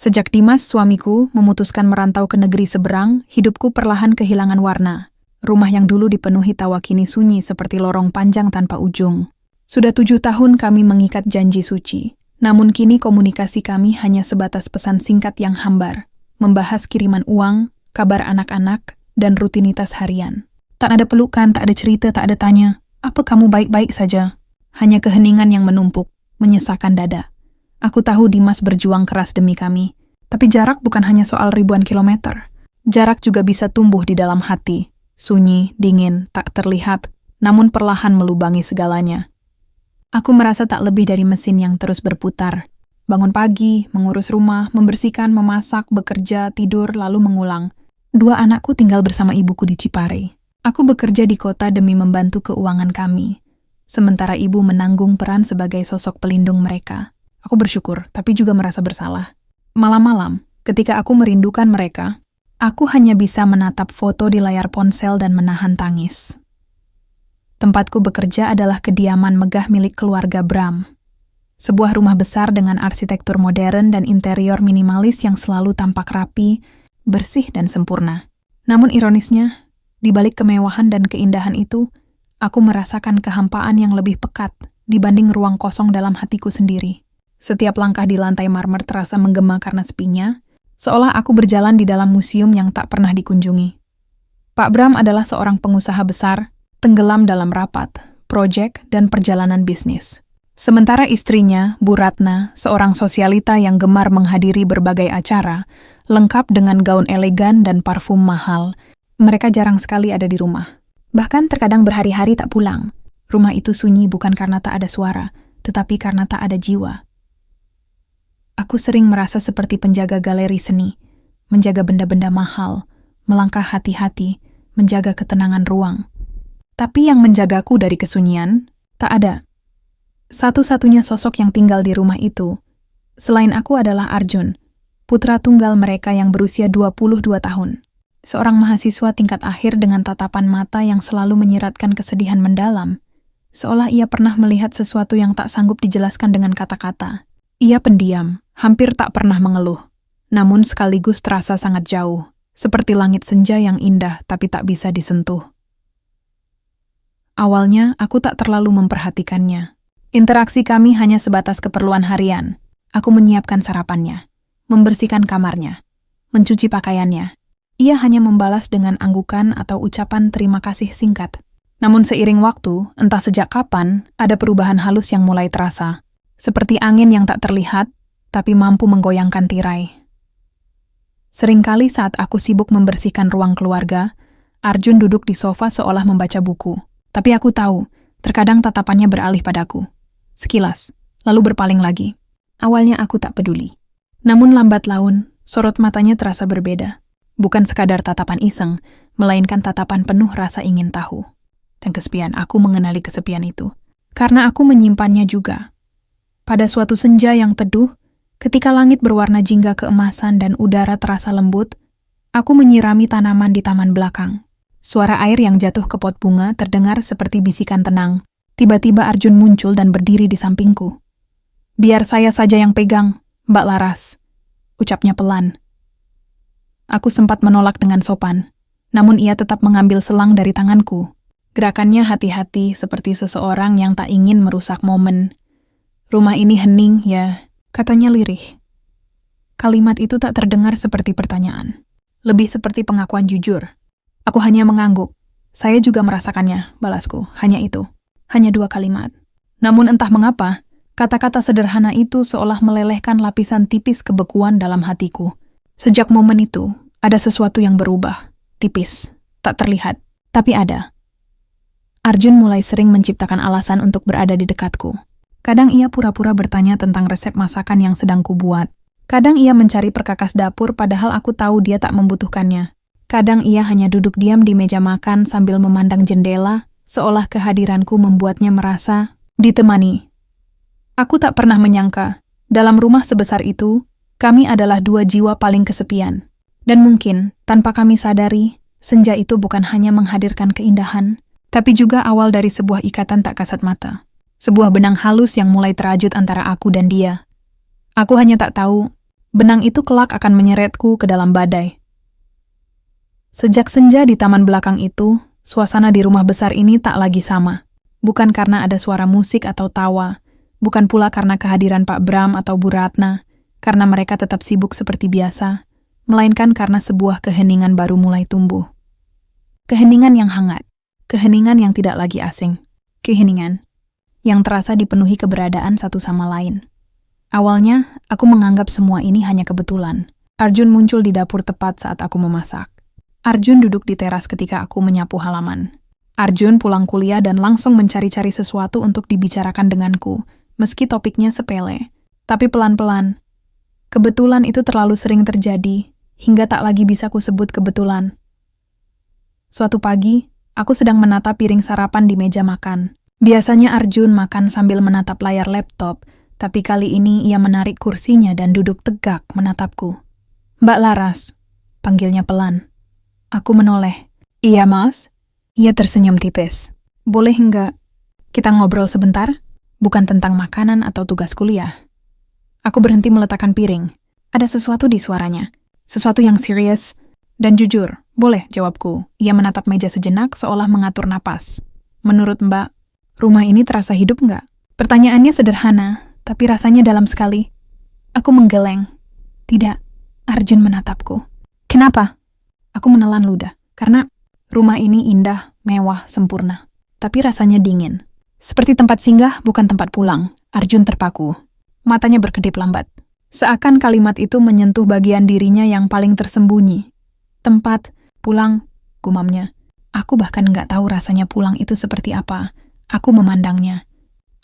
Sejak Dimas, suamiku, memutuskan merantau ke negeri seberang, hidupku perlahan kehilangan warna. Rumah yang dulu dipenuhi tawa kini sunyi seperti lorong panjang tanpa ujung. Sudah 7 tahun kami mengikat janji suci. Namun kini komunikasi kami hanya sebatas pesan singkat yang hambar, membahas kiriman uang, kabar anak-anak, dan rutinitas harian. Tak ada pelukan, tak ada cerita, tak ada tanya, "Apa kamu baik-baik saja?" Hanya keheningan yang menumpuk, menyesakkan dada. Aku tahu Dimas berjuang keras demi kami, tapi jarak bukan hanya soal ribuan kilometer. Jarak juga bisa tumbuh di dalam hati, sunyi, dingin, tak terlihat, namun perlahan melubangi segalanya. Aku merasa tak lebih dari mesin yang terus berputar. Bangun pagi, mengurus rumah, membersihkan, memasak, bekerja, tidur, lalu mengulang. 2 anakku tinggal bersama ibuku di Cipare. Aku bekerja di kota demi membantu keuangan kami, sementara ibu menanggung peran sebagai sosok pelindung mereka. Aku bersyukur, tapi juga merasa bersalah. Malam-malam, ketika aku merindukan mereka, aku hanya bisa menatap foto di layar ponsel dan menahan tangis. Tempatku bekerja adalah kediaman megah milik keluarga Bram. Sebuah rumah besar dengan arsitektur modern dan interior minimalis yang selalu tampak rapi, bersih dan sempurna. Namun ironisnya, di balik kemewahan dan keindahan itu, aku merasakan kehampaan yang lebih pekat dibanding ruang kosong dalam hatiku sendiri. Setiap langkah di lantai marmer terasa menggema karena sepinya, seolah aku berjalan di dalam museum yang tak pernah dikunjungi. Pak Bram adalah seorang pengusaha besar, tenggelam dalam rapat, proyek, dan perjalanan bisnis. Sementara istrinya, Bu Ratna, seorang sosialita yang gemar menghadiri berbagai acara, lengkap dengan gaun elegan dan parfum mahal, mereka jarang sekali ada di rumah. Bahkan terkadang berhari-hari tak pulang. Rumah itu sunyi bukan karena tak ada suara, tetapi karena tak ada jiwa. Aku sering merasa seperti penjaga galeri seni, menjaga benda-benda mahal, melangkah hati-hati, menjaga ketenangan ruang. Tapi yang menjagaku dari kesunyian, tak ada. Satu-satunya sosok yang tinggal di rumah itu, selain aku adalah Arjun, putra tunggal mereka yang berusia 22 tahun. Seorang mahasiswa tingkat akhir dengan tatapan mata yang selalu menyiratkan kesedihan mendalam, seolah ia pernah melihat sesuatu yang tak sanggup dijelaskan dengan kata-kata. Ia pendiam, hampir tak pernah mengeluh, namun sekaligus terasa sangat jauh, seperti langit senja yang indah tapi tak bisa disentuh. Awalnya, aku tak terlalu memperhatikannya. Interaksi kami hanya sebatas keperluan harian. Aku menyiapkan sarapannya, membersihkan kamarnya, mencuci pakaiannya. Ia hanya membalas dengan anggukan atau ucapan terima kasih singkat. Namun seiring waktu, entah sejak kapan, ada perubahan halus yang mulai terasa. Seperti angin yang tak terlihat, tapi mampu menggoyangkan tirai. Seringkali saat aku sibuk membersihkan ruang keluarga, Arjun duduk di sofa seolah membaca buku. Tapi aku tahu, terkadang tatapannya beralih padaku. Sekilas, lalu berpaling lagi. Awalnya aku tak peduli. Namun lambat laun, sorot matanya terasa berbeda. Bukan sekadar tatapan iseng, melainkan tatapan penuh rasa ingin tahu. Dan kesepian, aku mengenali kesepian itu. Karena aku menyimpannya juga. Pada suatu senja yang teduh, ketika langit berwarna jingga keemasan dan udara terasa lembut, aku menyirami tanaman di taman belakang. Suara air yang jatuh ke pot bunga terdengar seperti bisikan tenang. Tiba-tiba Arjun muncul dan berdiri di sampingku. "Biar saya saja yang pegang, Mbak Laras," ucapnya pelan. Aku sempat menolak dengan sopan, namun ia tetap mengambil selang dari tanganku. Gerakannya hati-hati seperti seseorang yang tak ingin merusak momen. "Rumah ini hening, ya," katanya lirih. Kalimat itu tak terdengar seperti pertanyaan. Lebih seperti pengakuan jujur. Aku hanya mengangguk. "Saya juga merasakannya," balasku. Hanya itu. Hanya 2 kalimat. Namun entah mengapa, kata-kata sederhana itu seolah melelehkan lapisan tipis kebekuan dalam hatiku. Sejak momen itu, ada sesuatu yang berubah. Tipis, tak terlihat, tapi ada. Arjun mulai sering menciptakan alasan untuk berada di dekatku. Kadang ia pura-pura bertanya tentang resep masakan yang sedang kubuat. Kadang ia mencari perkakas dapur padahal aku tahu dia tak membutuhkannya. Kadang ia hanya duduk diam di meja makan sambil memandang jendela, seolah kehadiranku membuatnya merasa ditemani. Aku tak pernah menyangka, dalam rumah sebesar itu, kami adalah 2 jiwa paling kesepian. Dan mungkin, tanpa kami sadari, senja itu bukan hanya menghadirkan keindahan, tapi juga awal dari sebuah ikatan tak kasat mata. Sebuah benang halus yang mulai terajut antara aku dan dia. Aku hanya tak tahu, Benang itu kelak akan menyeretku ke dalam badai. Sejak senja di taman belakang itu, suasana di rumah besar ini tak lagi sama. Bukan karena ada suara musik atau tawa, bukan pula karena kehadiran Pak Bram atau Bu Ratna, karena mereka tetap sibuk seperti biasa, melainkan karena sebuah keheningan baru mulai tumbuh. Keheningan yang hangat, keheningan yang tidak lagi asing, keheningan yang terasa dipenuhi keberadaan satu sama lain. Awalnya, aku menganggap semua ini hanya kebetulan. Arjun muncul di dapur tepat saat aku memasak. Arjun duduk di teras ketika aku menyapu halaman. Arjun pulang kuliah dan langsung mencari-cari sesuatu untuk dibicarakan denganku, meski topiknya sepele. Tapi pelan-pelan. Kebetulan itu terlalu sering terjadi, hingga tak lagi bisa kusebut kebetulan. Suatu pagi, aku sedang menatap piring sarapan di meja makan. Biasanya Arjun makan sambil menatap layar laptop, tapi kali ini ia menarik kursinya dan duduk tegak menatapku. "Mbak Laras," panggilnya pelan. Aku menoleh. "Iya, Mas?" Ia tersenyum tipis. "Boleh enggak kita ngobrol sebentar? Bukan tentang makanan atau tugas kuliah." Aku berhenti meletakkan piring. Ada sesuatu di suaranya. Sesuatu yang serius dan jujur. "Boleh," jawabku. Ia menatap meja sejenak seolah mengatur napas. "Menurut Mbak, rumah ini terasa hidup enggak?" Pertanyaannya sederhana, tapi rasanya dalam sekali. Aku menggeleng. "Tidak." Arjun menatapku. "Kenapa?" Aku menelan ludah. Karena rumah ini indah, mewah, sempurna. Tapi rasanya dingin. Seperti tempat singgah, bukan tempat pulang. Arjun terpaku. Matanya berkedip lambat. Seakan kalimat itu menyentuh bagian dirinya yang paling tersembunyi. "Tempat, pulang," gumamnya. Aku bahkan nggak tahu rasanya pulang itu seperti apa. Aku memandangnya.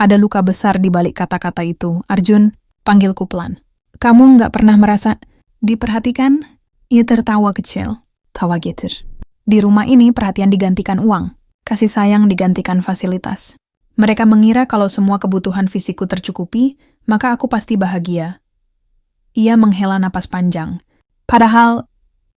Ada luka besar di balik kata-kata itu. "Arjun," panggilku pelan. "Kamu nggak pernah merasa diperhatikan?" Ia tertawa kecil. Tawa getir. Di rumah ini perhatian digantikan uang. Kasih sayang digantikan fasilitas. Mereka mengira kalau semua kebutuhan fisikku tercukupi, maka aku pasti bahagia. Ia menghela napas panjang. Padahal,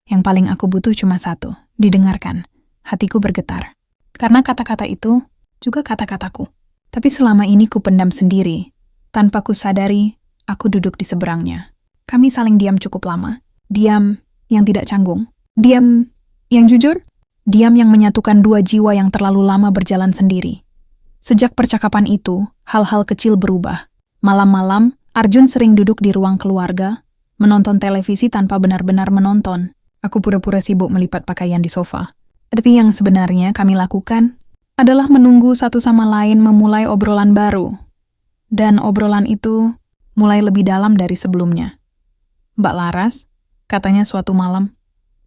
yang paling aku butuh cuma satu, didengarkan. Hatiku bergetar. Karena kata-kata itu juga kata-kataku. Tapi selama ini ku pendam sendiri. Tanpa ku sadari, aku duduk di seberangnya. Kami saling diam cukup lama. Diam yang tidak canggung. Diam yang jujur. Diam yang menyatukan dua jiwa yang terlalu lama berjalan sendiri. Sejak percakapan itu, hal-hal kecil berubah. Malam-malam, Arjun sering duduk di ruang keluarga, menonton televisi tanpa benar-benar menonton. Aku pura-pura sibuk melipat pakaian di sofa. Tapi yang sebenarnya kami lakukan adalah menunggu satu sama lain memulai obrolan baru. Dan obrolan itu mulai lebih dalam dari sebelumnya. "Mbak Laras," katanya suatu malam,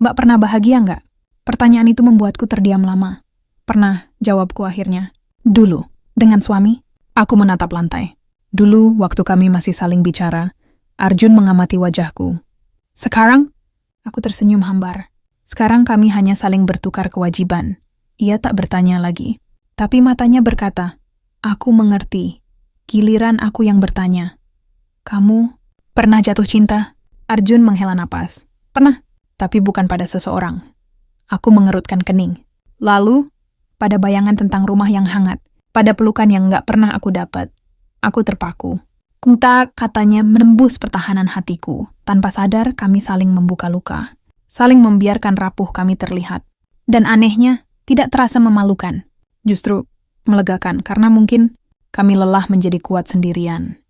"Mbak pernah bahagia nggak?" Pertanyaan itu membuatku terdiam lama. "Pernah," jawabku akhirnya. "Dulu, dengan suami?" Aku menatap lantai. "Dulu, waktu kami masih saling bicara, Arjun mengamati wajahku. Sekarang?" Aku tersenyum hambar. "Sekarang kami hanya saling bertukar kewajiban." Ia tak bertanya lagi. Tapi matanya berkata, "Aku mengerti." Giliran aku yang bertanya, "Kamu pernah jatuh cinta?" Arjun menghela napas. "Pernah, tapi bukan pada seseorang." Aku mengerutkan kening. Lalu, pada bayangan tentang rumah yang hangat, pada pelukan yang nggak pernah aku dapat, aku terpaku. Kunta katanya menembus pertahanan hatiku. Tanpa sadar, kami saling membuka luka. Saling membiarkan rapuh kami terlihat. Dan anehnya, tidak terasa memalukan. Justru melegakan, karena mungkin kami lelah menjadi kuat sendirian.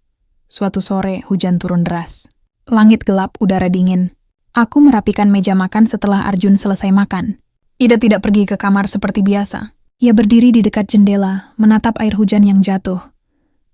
Suatu sore, hujan turun deras. Langit gelap, udara dingin. Aku merapikan meja makan setelah Arjun selesai makan. Ida tidak pergi ke kamar seperti biasa. Ia berdiri di dekat jendela, menatap air hujan yang jatuh.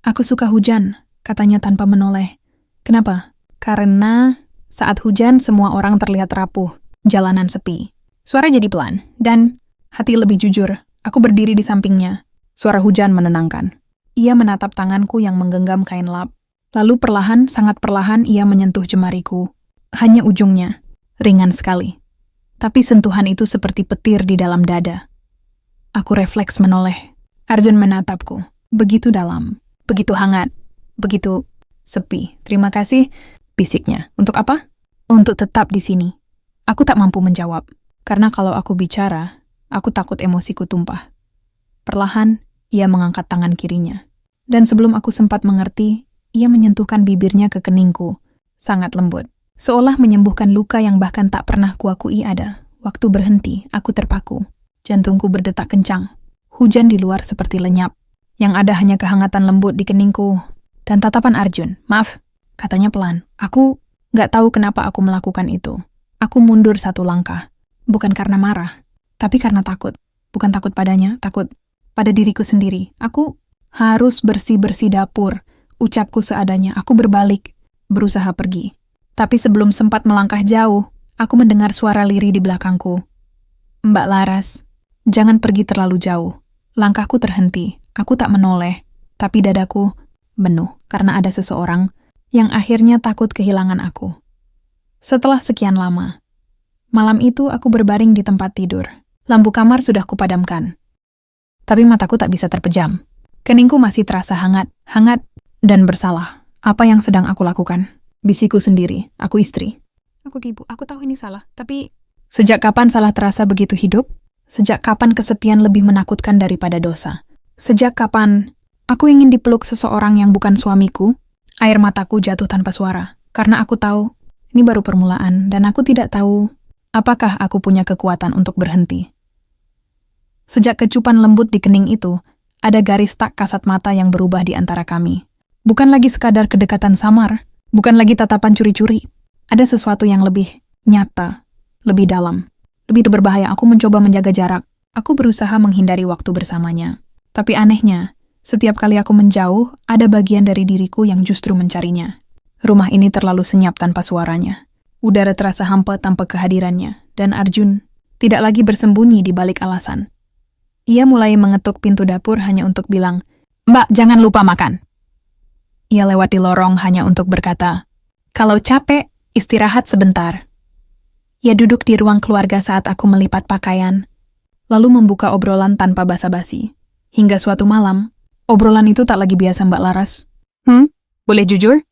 "Aku suka hujan," katanya tanpa menoleh. "Kenapa?" "Karena saat hujan semua orang terlihat rapuh, jalanan sepi." Suara jadi pelan, dan hati lebih jujur. Aku berdiri di sampingnya. Suara hujan menenangkan. Ia menatap tanganku yang menggenggam kain lap. Lalu perlahan, sangat perlahan ia menyentuh jemariku. Hanya ujungnya, ringan sekali. Tapi sentuhan itu seperti petir di dalam dada. Aku refleks menoleh. Arjun menatapku. Begitu dalam, begitu hangat, begitu sepi. "Terima kasih," bisiknya. "Untuk apa?" "Untuk tetap di sini." Aku tak mampu menjawab. Karena kalau aku bicara, aku takut emosiku tumpah. Perlahan, ia mengangkat tangan kirinya. Dan sebelum aku sempat mengerti, ia menyentuhkan bibirnya ke keningku. Sangat lembut. Seolah menyembuhkan luka yang bahkan tak pernah kuakui ada. Waktu berhenti, aku terpaku. Jantungku berdetak kencang. Hujan di luar seperti lenyap. Yang ada hanya kehangatan lembut di keningku. Dan tatapan Arjun. Maaf, katanya pelan. Aku gak tahu kenapa aku melakukan itu. Aku mundur 1 langkah. Bukan karena marah, tapi karena takut. Bukan takut padanya, takut pada diriku sendiri. Aku harus bersih-bersih dapur. Ucapku seadanya. Aku berbalik, berusaha pergi. Tapi sebelum sempat melangkah jauh, aku mendengar suara lirih di belakangku. Mbak Laras, jangan pergi terlalu jauh. Langkahku terhenti, aku tak menoleh, tapi dadaku penuh karena ada seseorang yang akhirnya takut kehilangan aku. Setelah sekian lama, malam itu aku berbaring di tempat tidur. Lampu kamar sudah kupadamkan. Tapi mataku tak bisa terpejam. Keningku masih terasa hangat dan bersalah. Apa yang sedang aku lakukan? Bisiku sendiri, aku istri. Aku ibu, aku tahu ini salah, tapi... Sejak kapan salah terasa begitu hidup? Sejak kapan kesepian lebih menakutkan daripada dosa? Sejak kapan aku ingin dipeluk seseorang yang bukan suamiku? Air mataku jatuh tanpa suara, karena aku tahu ini baru permulaan dan aku tidak tahu apakah aku punya kekuatan untuk berhenti. Sejak kecupan lembut di kening itu, ada garis tak kasat mata yang berubah di antara kami. Bukan lagi sekadar kedekatan samar, bukan lagi tatapan curi-curi. Ada sesuatu yang lebih nyata, lebih dalam, lebih berbahaya. Aku mencoba menjaga jarak. Aku berusaha menghindari waktu bersamanya. Tapi anehnya, setiap kali aku menjauh, ada bagian dari diriku yang justru mencarinya. Rumah ini terlalu senyap tanpa suaranya. Udara terasa hampa tanpa kehadirannya. Dan Arjun tidak lagi bersembunyi di balik alasan. Ia mulai mengetuk pintu dapur hanya untuk bilang, "Mbak, jangan lupa makan." Ia lewat di lorong hanya untuk berkata, "Kalau capek, istirahat sebentar." Ia duduk di ruang keluarga saat aku melipat pakaian, lalu membuka obrolan tanpa basa-basi. Hingga suatu malam, obrolan itu tak lagi biasa, Mbak Laras. Boleh jujur?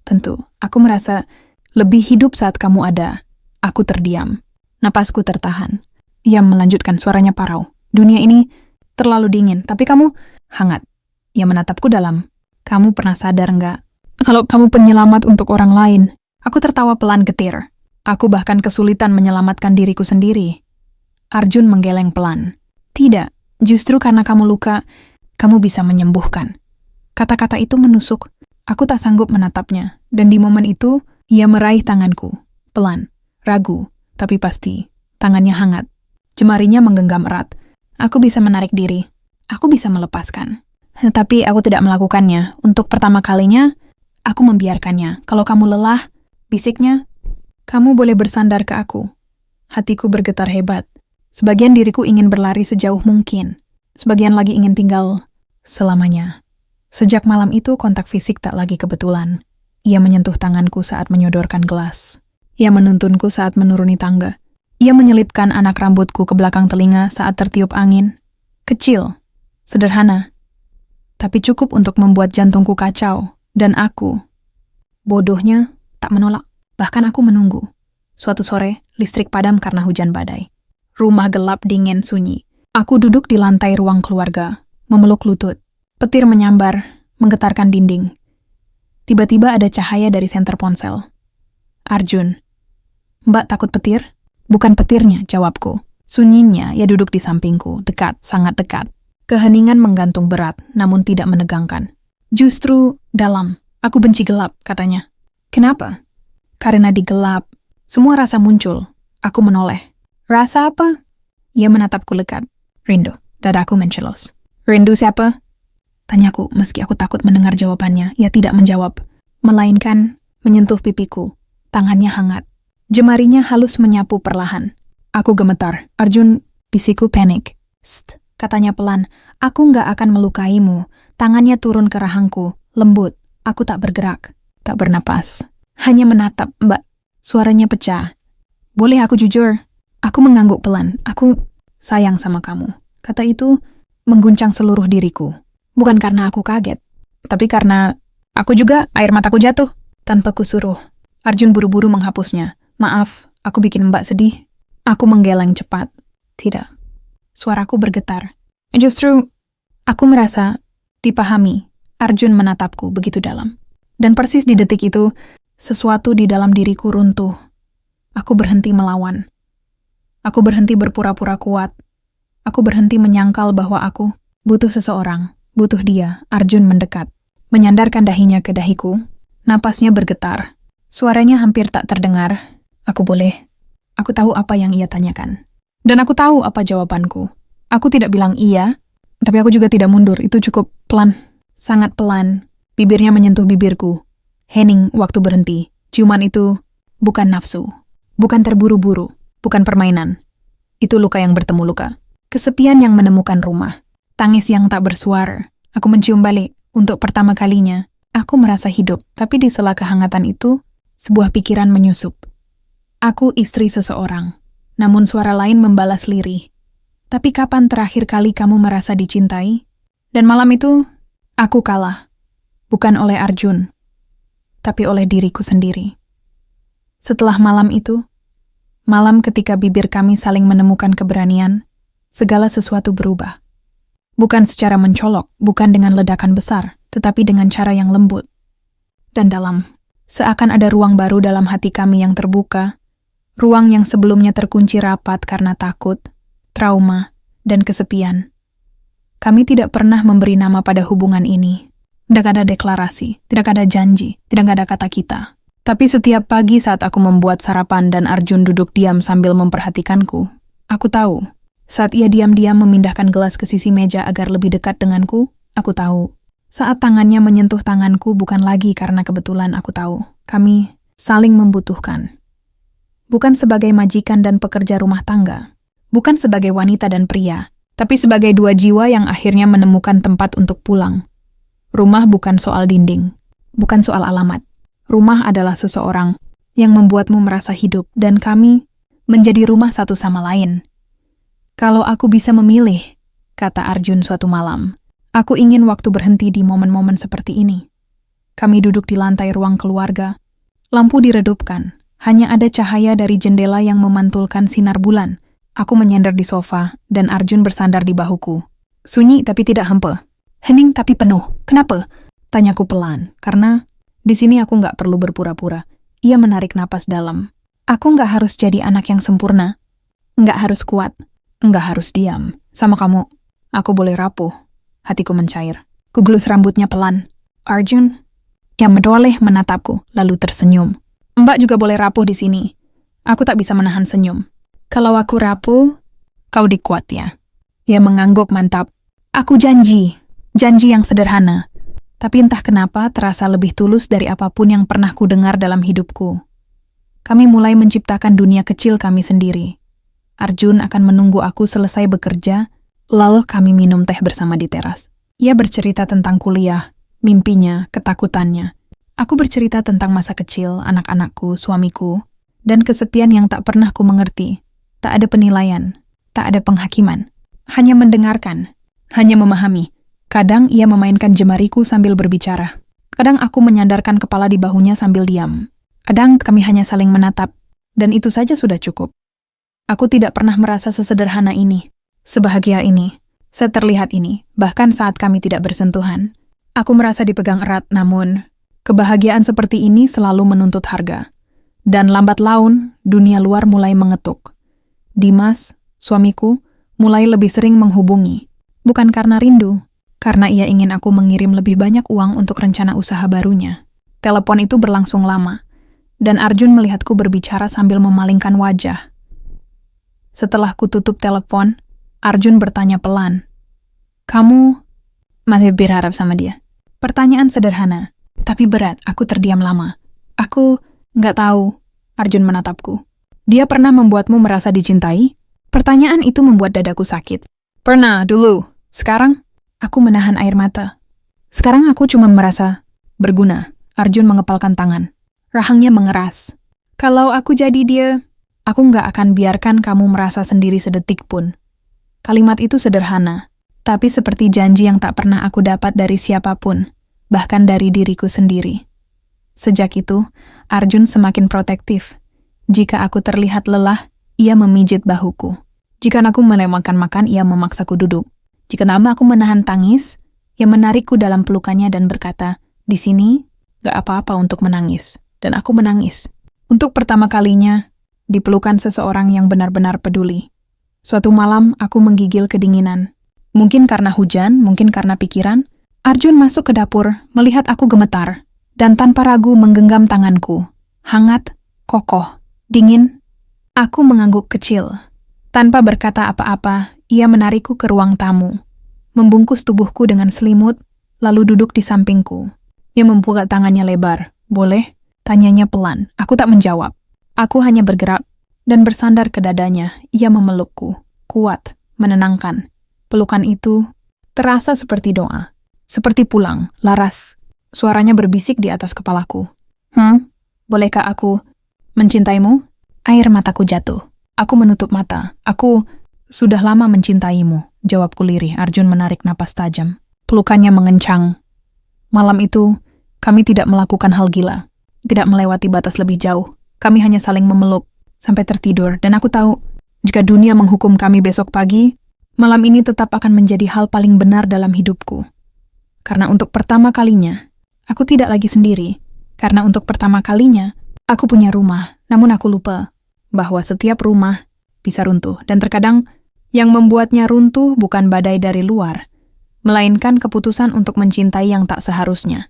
Tentu, aku merasa lebih hidup saat kamu ada. Aku terdiam. Napasku tertahan. Ia melanjutkan, suaranya parau. Dunia ini terlalu dingin, tapi kamu hangat. Ia menatapku dalam. Kamu pernah sadar nggak? Kalau kamu penyelamat untuk orang lain. Aku tertawa pelan getir. Aku bahkan kesulitan menyelamatkan diriku sendiri. Arjun menggeleng pelan. Tidak, justru karena kamu luka, kamu bisa menyembuhkan. Kata-kata itu menusuk. Aku tak sanggup menatapnya. Dan di momen itu, ia meraih tanganku. Pelan, ragu, tapi pasti. Tangannya hangat. Jemarinya menggenggam erat. Aku bisa menarik diri. Aku bisa melepaskan. Tapi aku tidak melakukannya. Untuk pertama kalinya, aku membiarkannya. Kalau kamu lelah, bisiknya, kamu boleh bersandar ke aku. Hatiku bergetar hebat. Sebagian diriku ingin berlari sejauh mungkin. Sebagian lagi ingin tinggal selamanya. Sejak malam itu, kontak fisik tak lagi kebetulan. Ia menyentuh tanganku saat menyodorkan gelas. Ia menuntunku saat menuruni tangga. Ia menyelipkan anak rambutku ke belakang telinga saat tertiup angin. Kecil, sederhana, tapi cukup untuk membuat jantungku kacau. Dan aku, bodohnya, tak menolak. Bahkan aku menunggu. Suatu sore, listrik padam karena hujan badai. Rumah gelap, dingin, sunyi. Aku duduk di lantai ruang keluarga, memeluk lutut. Petir menyambar, menggetarkan dinding. Tiba-tiba ada cahaya dari senter ponsel. Arjun. Mbak takut petir? Bukan petirnya, jawabku. Sunyinya, ia duduk di sampingku, dekat, sangat dekat. Keheningan menggantung berat, namun tidak menegangkan. Justru dalam. Aku benci gelap, katanya. Kenapa? Karena di gelap, semua rasa muncul. Aku menoleh. Rasa apa? Ia menatapku lekat. Rindu. Dadaku mencelos. Rindu siapa? Tanyaku, meski aku takut mendengar jawabannya. Ia tidak menjawab. Melainkan menyentuh pipiku. Tangannya hangat. Jemarinya halus menyapu perlahan. Aku gemetar. Arjun, bisiku panik. St, katanya pelan. Aku nggak akan melukaimu. Tangannya turun ke rahangku. Lembut. Aku tak bergerak. Tak bernapas. Hanya menatap, Mbak. Suaranya pecah. Boleh aku jujur? Aku mengangguk pelan. Aku sayang sama kamu. Kata itu mengguncang seluruh diriku. Bukan karena aku kaget. Tapi karena aku juga air mataku jatuh. Tanpa kusuruh. Arjun buru-buru menghapusnya. Maaf, aku bikin Mbak sedih. Aku menggeleng cepat. Tidak. Suaraku bergetar. Justru, aku merasa dipahami. Arjun menatapku begitu dalam. Dan persis di detik itu, Sesuatu di dalam diriku runtuh. Aku berhenti melawan. Aku berhenti berpura-pura kuat. Aku berhenti menyangkal bahwa aku butuh seseorang, butuh dia. Arjun mendekat, menyandarkan dahinya ke dahiku. Napasnya bergetar. Suaranya hampir tak terdengar. Aku boleh. Aku tahu apa yang ia tanyakan. Dan aku tahu apa jawabanku. Aku tidak bilang iya, tapi aku juga tidak mundur. Itu cukup pelan, sangat pelan. Bibirnya menyentuh bibirku. Hening waktu berhenti. Ciuman itu bukan nafsu, bukan terburu-buru, bukan permainan. Itu luka yang bertemu luka. Kesepian yang menemukan rumah. Tangis yang tak bersuara. Aku mencium balik. Untuk pertama kalinya, aku merasa hidup. Tapi di sela kehangatan itu, sebuah pikiran menyusup. Aku istri seseorang. Namun suara lain membalas lirih. Tapi kapan terakhir kali kamu merasa dicintai? Dan malam itu, aku kalah. Bukan oleh Arjun, tapi oleh diriku sendiri. Setelah malam itu, malam ketika bibir kami saling menemukan keberanian, segala sesuatu berubah. Bukan secara mencolok, bukan dengan ledakan besar, tetapi dengan cara yang lembut dan dalam. Seakan ada ruang baru dalam hati kami yang terbuka, ruang yang sebelumnya terkunci rapat karena takut, trauma, dan kesepian. Kami tidak pernah memberi nama pada hubungan ini. Tidak ada deklarasi, tidak ada janji, tidak ada kata kita. Tapi setiap pagi saat aku membuat sarapan dan Arjun duduk diam sambil memperhatikanku, aku tahu. Saat ia diam-diam memindahkan gelas ke sisi meja agar lebih dekat denganku, aku tahu. Saat tangannya menyentuh tanganku bukan lagi karena kebetulan, aku tahu. Kami saling membutuhkan. Bukan sebagai majikan dan pekerja rumah tangga. Bukan sebagai wanita dan pria. Tapi sebagai dua jiwa yang akhirnya menemukan tempat untuk pulang. Rumah bukan soal dinding. Bukan soal alamat. Rumah adalah seseorang yang membuatmu merasa hidup dan kami menjadi rumah satu sama lain. Kalau aku bisa memilih, kata Arjun suatu malam, aku ingin waktu berhenti di momen-momen seperti ini. Kami duduk di lantai ruang keluarga. Lampu diredupkan. Hanya ada cahaya dari jendela yang memantulkan sinar bulan. Aku menyandar di sofa dan Arjun bersandar di bahuku. Sunyi tapi tidak hampa. Hening tapi penuh. Kenapa? Tanyaku pelan. Karena di sini aku nggak perlu berpura-pura. Ia menarik napas dalam. Aku nggak harus jadi anak yang sempurna. Nggak harus kuat. Nggak harus diam. Sama kamu, aku boleh rapuh. Hatiku mencair. Kugelus rambutnya pelan. Arjun, yang menoleh menatapku, lalu tersenyum. Mbak juga boleh rapuh di sini. Aku tak bisa menahan senyum. Kalau aku rapuh, kau dikuat ya. Ia mengangguk mantap. Aku janji. Janji yang sederhana. Tapi entah kenapa terasa lebih tulus dari apapun yang pernah ku dengar dalam hidupku. Kami mulai menciptakan dunia kecil kami sendiri. Arjun akan menunggu aku selesai bekerja, lalu kami minum teh bersama di teras. Ia bercerita tentang kuliah, mimpinya, ketakutannya. Aku bercerita tentang masa kecil, anak-anakku, suamiku, dan kesepian yang tak pernah ku mengerti. Tak ada penilaian, tak ada penghakiman. Hanya mendengarkan, hanya memahami. Kadang ia memainkan jemariku sambil berbicara. Kadang aku menyandarkan kepala di bahunya sambil diam. Kadang kami hanya saling menatap, dan itu saja sudah cukup. Aku tidak pernah merasa sesederhana ini, sebahagia ini, seterlihat ini, bahkan saat kami tidak bersentuhan. Aku merasa dipegang erat, namun kebahagiaan seperti ini selalu menuntut harga. Dan lambat laun, dunia luar mulai mengetuk. Dimas, suamiku, mulai lebih sering menghubungi. Bukan karena rindu, karena ia ingin aku mengirim lebih banyak uang untuk rencana usaha barunya. Telepon itu berlangsung lama, dan Arjun melihatku berbicara sambil memalingkan wajah. Setelah ku tutup telepon, Arjun bertanya pelan, "Kamu masih berharap sama dia?" Pertanyaan sederhana, tapi berat. Aku terdiam lama. "Aku nggak tahu." Arjun menatapku. "Dia pernah membuatmu merasa dicintai?" Pertanyaan itu membuat dadaku sakit. "Pernah, dulu. Sekarang?" Aku menahan air mata. "Sekarang aku cuma merasa berguna." Arjun mengepalkan tangan. Rahangnya mengeras. "Kalau aku jadi dia, aku nggak akan biarkan kamu merasa sendiri sedetik pun." Kalimat itu sederhana, tapi seperti janji yang tak pernah aku dapat dari siapapun, bahkan dari diriku sendiri. Sejak itu, Arjun semakin protektif. Jika aku terlihat lelah, ia memijit bahuku. Jika aku melewatkan makan, ia memaksaku duduk. Jika aku menahan tangis, ia menarikku dalam pelukannya dan berkata, "Di sini, gak apa-apa untuk menangis." dan aku menangis. Untuk pertama kalinya, dipelukan seseorang yang benar-benar peduli. Suatu malam, aku menggigil kedinginan. Mungkin karena hujan, mungkin karena pikiran, Arjun masuk ke dapur, melihat aku gemetar, dan tanpa ragu menggenggam tanganku. Hangat, kokoh, dingin. Aku mengangguk kecil. Tanpa berkata apa-apa, ia menarikku ke ruang tamu, membungkus tubuhku dengan selimut, lalu duduk di sampingku. Ia membuka tangannya lebar. "Boleh?" tanyanya pelan. Aku tak menjawab. Aku hanya bergerak dan bersandar ke dadanya. Ia memelukku, kuat, menenangkan. Pelukan itu terasa seperti doa. Seperti pulang, Laras. Suaranya berbisik di atas kepalaku. Bolehkah aku mencintaimu?" Air mataku jatuh. Aku menutup mata. "Aku sudah lama mencintaimu," jawabku lirih. Arjun menarik napas tajam. Pelukannya mengencang. Malam itu, kami tidak melakukan hal gila. Tidak melewati batas lebih jauh. Kami hanya saling memeluk sampai tertidur. Dan aku tahu, jika dunia menghukum kami besok pagi, malam ini tetap akan menjadi hal paling benar dalam hidupku. Karena untuk pertama kalinya, aku tidak lagi sendiri. Karena untuk pertama kalinya, aku punya rumah. Namun aku lupa bahwa setiap rumah bisa runtuh. Dan terkadang, yang membuatnya runtuh bukan badai dari luar, melainkan keputusan untuk mencintai yang tak seharusnya.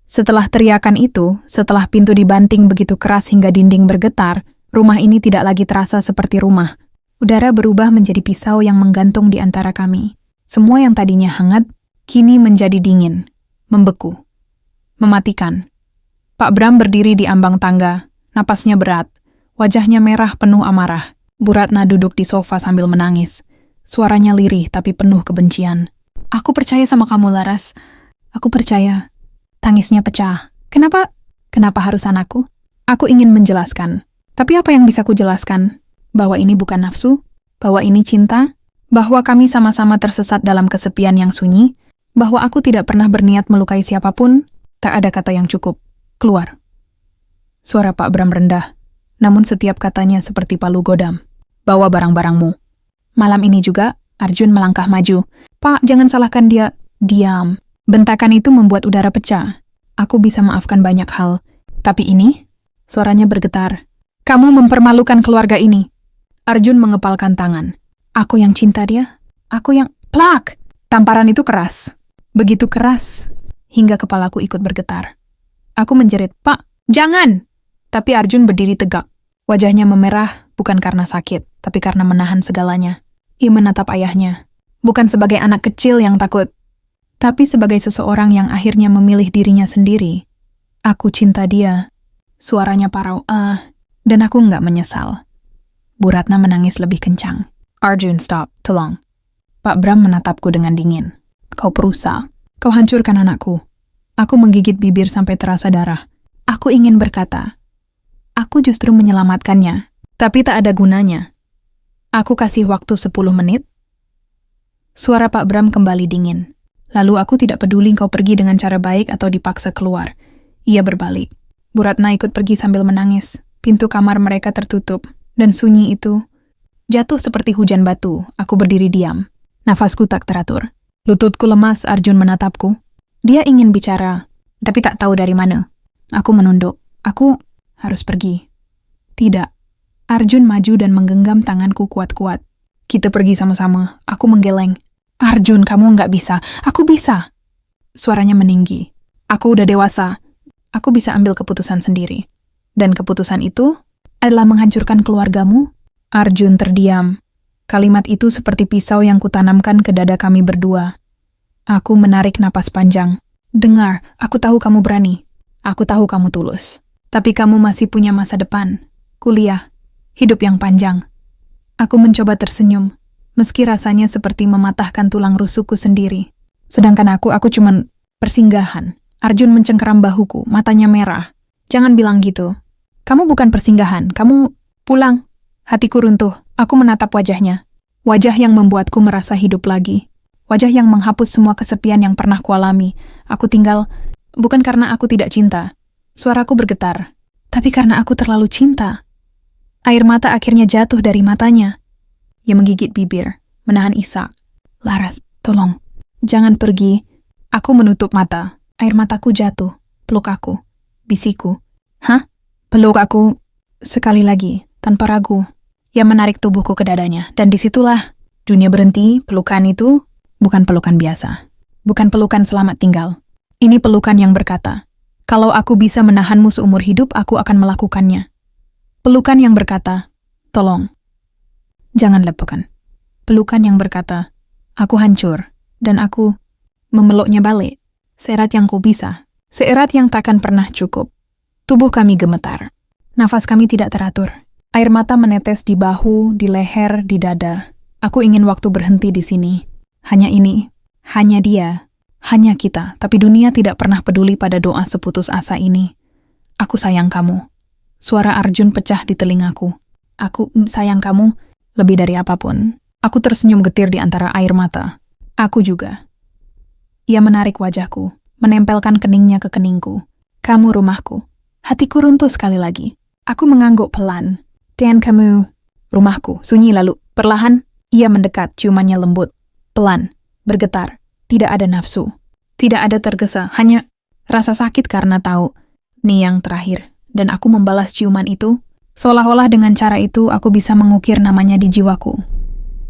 Setelah teriakan itu, setelah pintu dibanting begitu keras hingga dinding bergetar, rumah ini tidak lagi terasa seperti rumah. Udara berubah menjadi pisau yang menggantung di antara kami. Semua yang tadinya hangat, kini menjadi dingin, membeku, mematikan. Pak Bram berdiri di ambang tangga, napasnya berat, wajahnya merah penuh amarah. Bu Ratna duduk di sofa sambil menangis. Suaranya lirih tapi penuh kebencian. "Aku percaya sama kamu, Laras. Aku percaya." Tangisnya pecah. Kenapa harus anakku? Aku ingin menjelaskan. Tapi apa yang bisa ku jelaskan? Bahwa ini bukan nafsu? Bahwa ini cinta? Bahwa kami sama-sama tersesat dalam kesepian yang sunyi? Bahwa aku tidak pernah berniat melukai siapapun? Tak ada kata yang cukup. Keluar. Suara Pak Bram rendah, namun setiap katanya seperti palu godam. "Bawa barang-barangmu." Malam ini juga, Arjun melangkah maju. "Pak, jangan salahkan dia." "Diam." Bentakan itu membuat udara pecah. Aku bisa maafkan banyak hal. Tapi ini? Suaranya bergetar. "Kamu mempermalukan keluarga ini." Arjun mengepalkan tangan. "Aku yang cinta dia. Aku yang..." Plak! Tamparan itu keras. Begitu keras, hingga kepalaku ikut bergetar. Aku menjerit, "Pak, jangan!" Tapi Arjun berdiri tegak. Wajahnya memerah, bukan karena sakit, tapi karena menahan segalanya. Ia menatap ayahnya. Bukan sebagai anak kecil yang takut, tapi sebagai seseorang yang akhirnya memilih dirinya sendiri. "Aku cinta dia." Suaranya parau, dan aku nggak menyesal. Bu Ratna menangis lebih kencang. "Arjun, stop, tolong." Pak Bram menatapku dengan dingin. "Kau perusak. Kau hancurkan anakku." Aku menggigit bibir sampai terasa darah. Aku ingin berkata, aku justru menyelamatkannya, tapi tak ada gunanya. Aku kasih waktu 10 menit. Suara Pak Bram kembali dingin. "Lalu aku tidak peduli kau pergi dengan cara baik atau dipaksa keluar." Ia berbalik. Bu Ratna ikut pergi sambil menangis. Pintu kamar mereka tertutup, dan sunyi itu jatuh seperti hujan batu. Aku berdiri diam. Nafasku tak teratur. Lututku lemas. Arjun menatapku. Dia ingin bicara, tapi tak tahu dari mana. Aku menunduk. Aku harus pergi. Tidak. Arjun maju dan menggenggam tanganku kuat-kuat. "Kita pergi sama-sama." Aku menggeleng. "Arjun, kamu nggak bisa. Aku bisa." Suaranya meninggi. "Aku udah dewasa. Aku bisa ambil keputusan sendiri. Dan keputusan itu adalah menghancurkan keluargamu." Arjun terdiam. Kalimat itu seperti pisau yang kutanamkan ke dada kami berdua. Aku menarik napas panjang. "Dengar, aku tahu kamu berani. Aku tahu kamu tulus. Tapi kamu masih punya masa depan. Kuliah. Hidup yang panjang." Aku mencoba tersenyum, meski rasanya seperti mematahkan tulang rusukku sendiri. Sedangkan aku cuman persinggahan. Arjun mencengkeram bahuku, matanya merah. "Jangan bilang gitu. Kamu bukan persinggahan, kamu pulang." Hatiku runtuh, aku menatap wajahnya. Wajah yang membuatku merasa hidup lagi. Wajah yang menghapus semua kesepian yang pernah kualami. Aku tinggal, bukan karena aku tidak cinta. Suaraku bergetar, tapi karena aku terlalu cinta. Air mata akhirnya jatuh dari matanya. Ia menggigit bibir, menahan isak. "Laras, tolong, jangan pergi." Aku menutup mata. Air mataku jatuh, peluk aku, bisiku. Hah? Peluk aku sekali lagi, tanpa ragu. Ia menarik tubuhku ke dadanya, dan disitulah dunia berhenti. Pelukan itu bukan pelukan biasa. Bukan pelukan selamat tinggal. Ini pelukan yang berkata, kalau aku bisa menahanmu seumur hidup, aku akan melakukannya. Pelukan yang berkata, tolong, jangan lepaskan. Pelukan yang berkata, aku hancur, dan aku memeluknya balik. Seerat yang ku bisa, seerat yang takkan pernah cukup. Tubuh kami gemetar. Nafas kami tidak teratur. Air mata menetes di bahu, di leher, di dada. Aku ingin waktu berhenti di sini. Hanya ini, hanya dia, hanya kita. Tapi dunia tidak pernah peduli pada doa seputus asa ini. Aku sayang kamu. Suara Arjun pecah di telingaku. Aku sayang kamu lebih dari apapun. Aku tersenyum getir di antara air mata. Aku juga. Ia menarik wajahku, menempelkan keningnya ke keningku. Kamu rumahku. Hatiku runtuh sekali lagi. Aku mengangguk pelan. Dan kamu, rumahku, sunyi lalu. Perlahan, ia mendekat, ciumannya lembut. Pelan, bergetar, tidak ada nafsu. Tidak ada tergesa, hanya rasa sakit karena tahu. Ini yang terakhir. Dan aku membalas ciuman itu, seolah-olah dengan cara itu aku bisa mengukir namanya di jiwaku.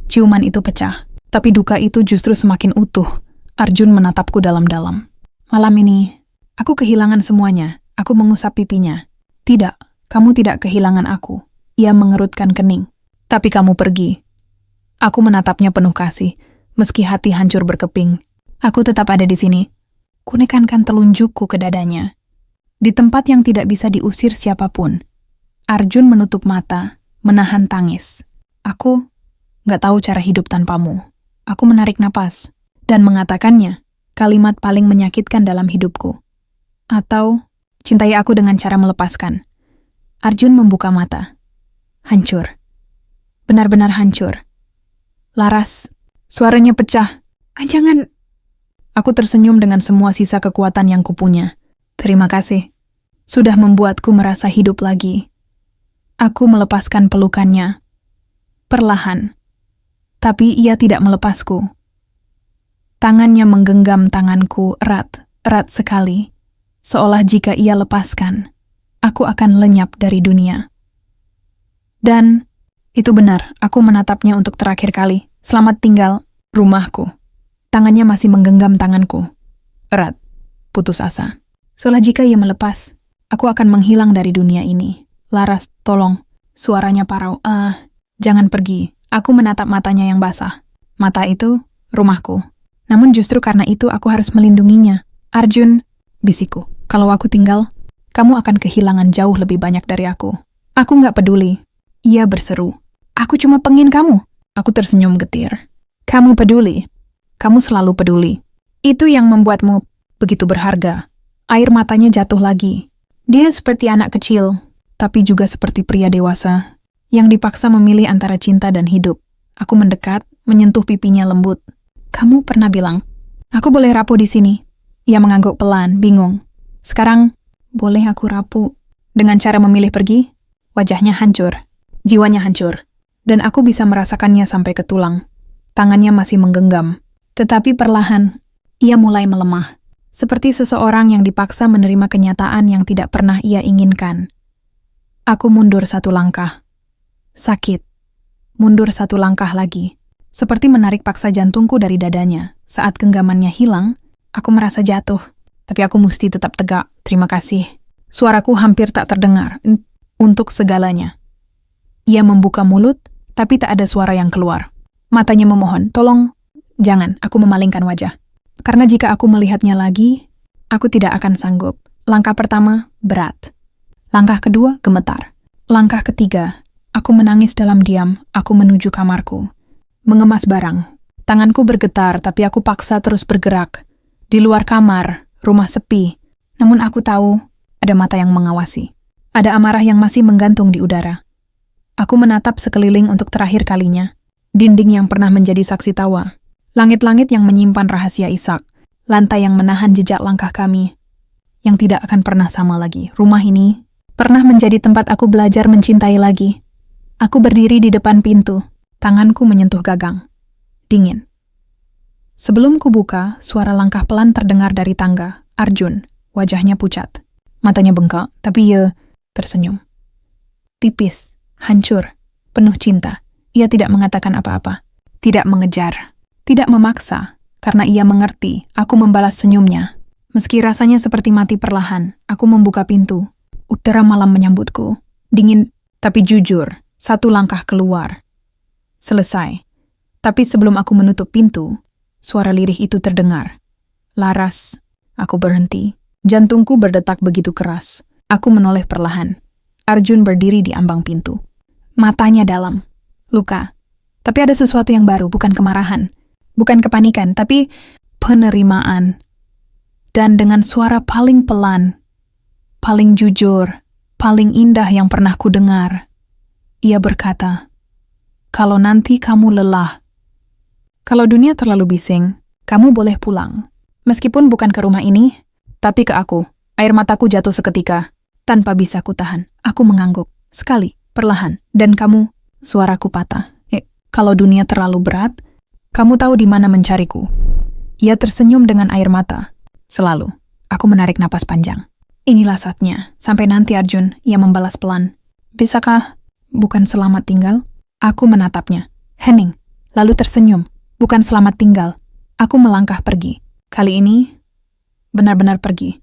Ciuman itu pecah, tapi duka itu justru semakin utuh. Arjun menatapku dalam-dalam. Malam ini, aku kehilangan semuanya. Aku mengusap pipinya. Tidak, kamu tidak kehilangan aku. Ia mengerutkan kening. Tapi kamu pergi. Aku menatapnya penuh kasih, meski hati hancur berkeping. Aku tetap ada di sini. Kunekankan telunjukku ke dadanya. Di tempat yang tidak bisa diusir siapapun. Arjun menutup mata, menahan tangis. Aku gak tahu cara hidup tanpamu. Aku menarik napas, dan mengatakannya, kalimat paling menyakitkan dalam hidupku. Atau, cintai aku dengan cara melepaskan. Arjun membuka mata. Hancur. Benar-benar hancur. Laras. Suaranya pecah. Jangan. Aku tersenyum dengan semua sisa kekuatan yang kupunya. Terima kasih. Sudah membuatku merasa hidup lagi. Aku melepaskan pelukannya. Perlahan. Tapi ia tidak melepasku. Tangannya menggenggam tanganku erat, erat sekali. Seolah jika ia lepaskan, aku akan lenyap dari dunia. Dan, itu benar, aku menatapnya untuk terakhir kali. Selamat tinggal, rumahku. Tangannya masih menggenggam tanganku. Erat, putus asa. Seolah jika ia melepas, aku akan menghilang dari dunia ini. Laras, tolong. Suaranya parau. Jangan pergi. Aku menatap matanya yang basah. Mata itu, rumahku. Namun justru karena itu aku harus melindunginya. Arjun, bisikku. Kalau aku tinggal, kamu akan kehilangan jauh lebih banyak dari aku. Aku nggak peduli. Ia berseru. Aku cuma pengen kamu. Aku tersenyum getir. Kamu peduli. Kamu selalu peduli. Itu yang membuatmu begitu berharga. Air matanya jatuh lagi. Dia seperti anak kecil, tapi juga seperti pria dewasa, yang dipaksa memilih antara cinta dan hidup. Aku mendekat, menyentuh pipinya lembut. Kamu pernah bilang, aku boleh rapuh di sini. Ia mengangguk pelan, bingung. Sekarang, boleh aku rapuh dengan cara memilih pergi? Wajahnya hancur, jiwanya hancur, dan aku bisa merasakannya sampai ke tulang. Tangannya masih menggenggam, tetapi perlahan, ia mulai melemah. Seperti seseorang yang dipaksa menerima kenyataan yang tidak pernah ia inginkan. Aku mundur satu langkah. Sakit. Mundur satu langkah lagi. Seperti menarik paksa jantungku dari dadanya. Saat genggamannya hilang, aku merasa jatuh. Tapi aku mesti tetap tegak. Terima kasih. Suaraku hampir tak terdengar. Untuk segalanya. Ia membuka mulut, tapi tak ada suara yang keluar. Matanya memohon, tolong, jangan, aku memalingkan wajah. Karena jika aku melihatnya lagi, aku tidak akan sanggup. Langkah pertama, berat. Langkah kedua, gemetar. Langkah ketiga, aku menangis dalam diam, aku menuju kamarku. Mengemas barang. Tanganku bergetar, tapi aku paksa terus bergerak. Di luar kamar, rumah sepi. Namun aku tahu, ada mata yang mengawasi. Ada amarah yang masih menggantung di udara. Aku menatap sekeliling untuk terakhir kalinya. Dinding yang pernah menjadi saksi tawa. Langit-langit yang menyimpan rahasia Ishak. Lantai yang menahan jejak langkah kami. Yang tidak akan pernah sama lagi. Rumah ini pernah menjadi tempat aku belajar mencintai lagi. Aku berdiri di depan pintu. Tanganku menyentuh gagang. Dingin. Sebelum kubuka, suara langkah pelan terdengar dari tangga. Arjun, wajahnya pucat. Matanya bengkak, tapi tersenyum. Tipis, hancur, penuh cinta. Ia tidak mengatakan apa-apa, tidak mengejar, tidak memaksa, karena ia mengerti aku membalas senyumnya. Meski rasanya seperti mati perlahan, aku membuka pintu. Udara malam menyambutku, dingin, tapi jujur, satu langkah keluar. Selesai. Tapi sebelum aku menutup pintu, suara lirih itu terdengar. Laras, aku berhenti. Jantungku berdetak begitu keras. Aku menoleh perlahan. Arjun berdiri di ambang pintu. Matanya dalam. Luka. Tapi ada sesuatu yang baru, bukan kemarahan. Bukan kepanikan, tapi penerimaan. Dan dengan suara paling pelan, paling jujur, paling indah yang pernah ku dengar, ia berkata, "Kalau nanti kamu lelah, kalau dunia terlalu bising, kamu boleh pulang. Meskipun bukan ke rumah ini, tapi ke aku." Air mataku jatuh seketika. Tanpa bisa kutahan, aku mengangguk. Sekali, perlahan. Dan kamu, suaraku patah. Kalau dunia terlalu berat, kamu tahu di mana mencariku. Ia tersenyum dengan air mata. Selalu. Aku menarik napas panjang. Inilah saatnya. Sampai nanti, Arjun, ia membalas pelan. Bisakah bukan selamat tinggal? Aku menatapnya. Hening. Lalu tersenyum. Bukan selamat tinggal. Aku melangkah pergi. Kali ini, benar-benar pergi.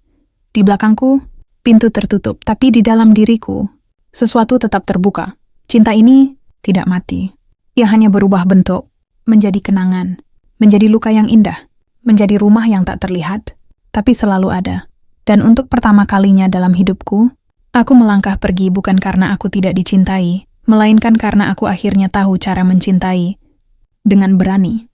Di belakangku, pintu tertutup, tapi di dalam diriku, sesuatu tetap terbuka. Cinta ini tidak mati. Ia hanya berubah bentuk, menjadi kenangan, menjadi luka yang indah, menjadi rumah yang tak terlihat, tapi selalu ada. Dan untuk pertama kalinya dalam hidupku, aku melangkah pergi bukan karena aku tidak dicintai, melainkan karena aku akhirnya tahu cara mencintai dengan berani.